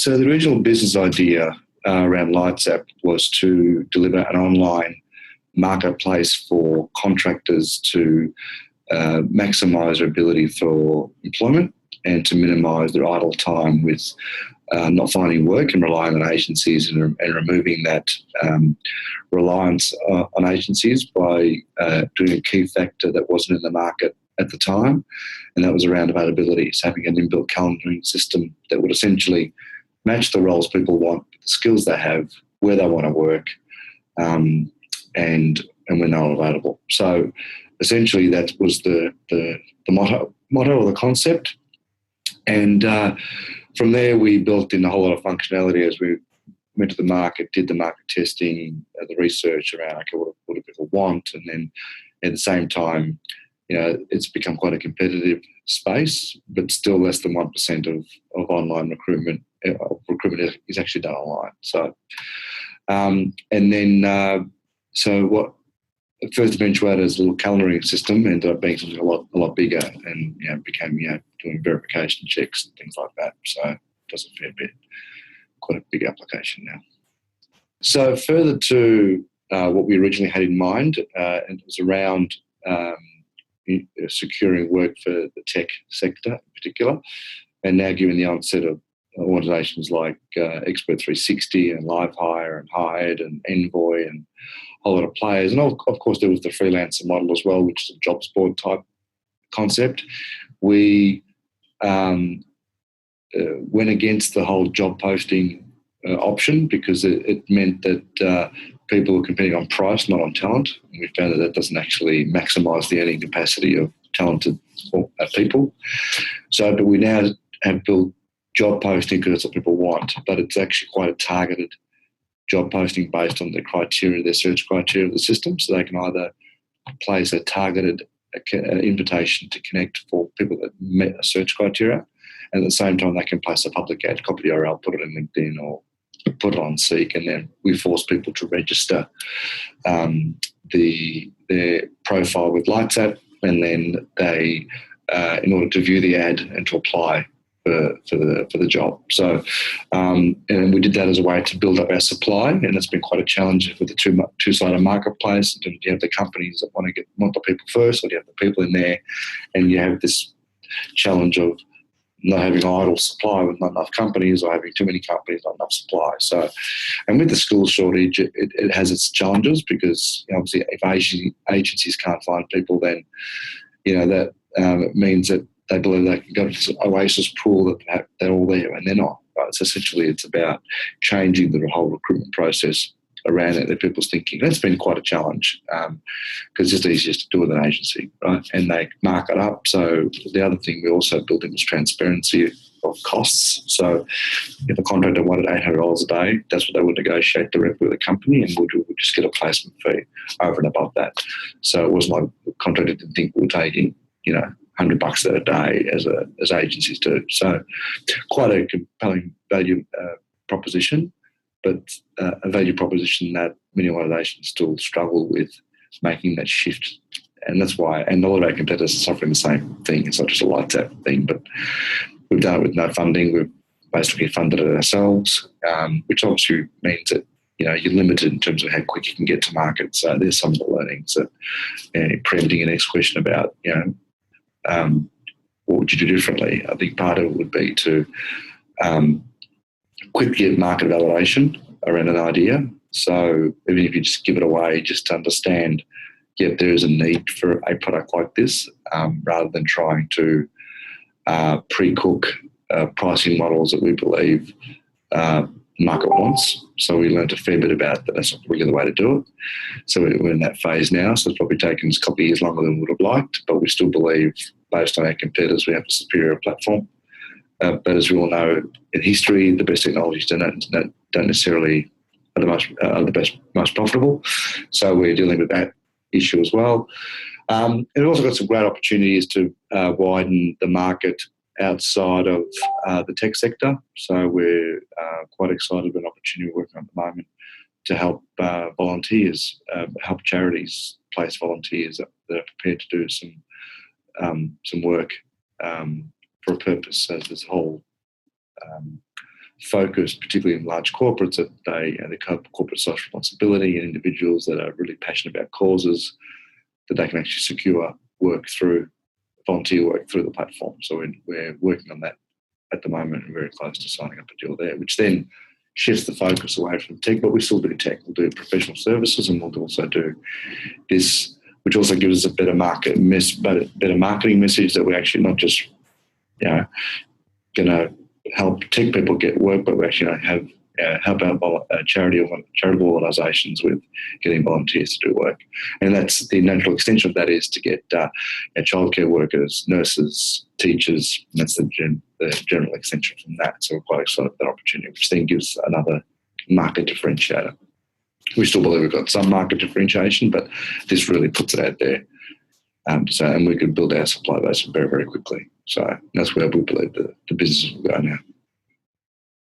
So the original business idea around LightsApp was to deliver an online marketplace for contractors to maximise their ability for employment and to minimise their idle time with not finding work and relying on agencies and removing that reliance on agencies by doing a key factor that wasn't in the market at the time, and that was around availability. So having an inbuilt calendaring system that would essentially match the roles people want, the skills they have, where they want to work, and when they're available. So essentially that was the motto or the concept. And from there we built in a whole lot of functionality as we went to the market, did the market testing, the research around, okay, what do people want? And then at the same time, it's become quite a competitive space, but still less than 1% of online recruitment is actually done online. So, so what first eventuated as a little calendaring system ended up being something a lot bigger, and became doing verification checks and things like that. So it does a fair bit, quite a big application now. So further to what we originally had in mind, and it was around securing work for the tech sector in particular, and now given the onset of organisations like Expert 360 and Livehire and Hired and Envoy and a whole lot of players, and of course there was the freelancer model as well, which is a jobs board type concept. We went against the whole job posting option because it meant that people were competing on price, not on talent. And we found that doesn't actually maximise the earning capacity of talented people. So, but we now have built job posting because it's what people want, but it's actually quite a targeted job posting based on the criteria, their search criteria of the system. So they can either place a targeted invitation to connect for people that met a search criteria, and at the same time they can place a public ad, copy the URL, put it in LinkedIn or put it on Seek, and then we force people to register their profile with LightsApp, and then they, in order to view the ad and to apply for the job. So, and we did that as a way to build up our supply, and it's been quite a challenge with the two-sided marketplace. And you have the companies that want the people first, or you have the people in there, and you have this challenge of not having idle supply with not enough companies, or having too many companies, not enough supply. So, and with the skills shortage, it has its challenges because obviously if agencies can't find people, then that it means that they believe they can go to this oasis pool that they're all there, and they're not. Right? So essentially it's about changing the whole recruitment process around it that people's thinking. That's been quite a challenge because it's just easier to do with an agency, right? And they mark it up. So the other thing we also built in was transparency of costs. So if a contractor wanted $800 a day, that's what they would negotiate directly with the company, and we'll just get a placement fee over and above that. So it wasn't like the contractor didn't think we were taking, $100 a day as agencies do. So quite a compelling value proposition, but a value proposition that many organisations still struggle with making that shift. And that's why, and all of our competitors are suffering the same thing. It's not just a LightsApp thing, but we've done it with no funding. We've basically funded it ourselves, which obviously means that you're limited in terms of how quick you can get to market. So there's some of the learnings that, preempting your next question about, what would you do differently? I think part of it would be to quickly get market validation around an idea. So even if you just give it away, just to understand, there is a need for a product like this, rather than trying to pre-cook pricing models that we believe market wants. So we learned a fair bit about that. That's not really the way to do it. So we're in that phase now. So it's probably taken us a couple of years longer than we would have liked, but we still believe, based on our competitors, we have a superior platform. But as we all know, in history, the best technologies don't necessarily are the most profitable. So we're dealing with that issue as well. And we've also got some great opportunities to widen the market outside of the tech sector. So we're quite excited about an opportunity we're working on at the moment to help volunteers, help charities place volunteers that are prepared to do some work for a purpose. So there's a whole focused, particularly in large corporates, that they corporate social responsibility, and individuals that are really passionate about causes, that they can actually secure volunteer work through the platform. So we're working on that at the moment and very close to signing up a deal there, which then shifts the focus away from tech, but we still do tech. We'll do professional services, and we'll also do this, which also gives us a better marketing message, that we're actually not just going to help tech people get work, but we actually have help out charitable organisations with getting volunteers to do work. And that's the natural extension of that, is to get childcare workers, nurses, teachers, and that's the general extension from that. So we're quite excited about that opportunity, which then gives another market differentiator. We still believe we've got some market differentiation, but this really puts it out there. And we can build our supply base very, very quickly. So that's where we believe the business will go now.